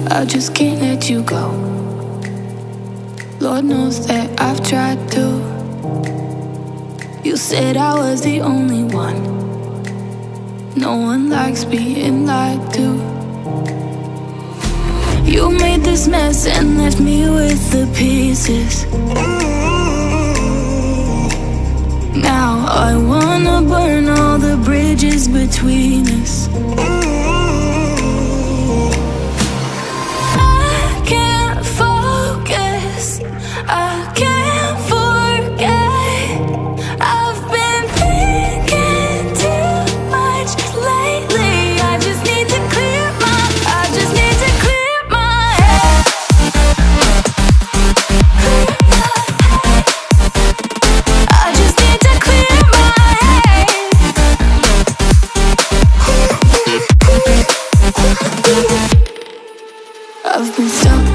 I just can't let you go. Lord knows that I've tried to. You said I was the only one. No one likes being lied to. You made this mess and left me with the pieces. Now I wanna burn all the bridges between us. I can't focus, I can't forget. I've been thinking too much lately. I just need to clear my head. I just need to clear my head. I've been stuck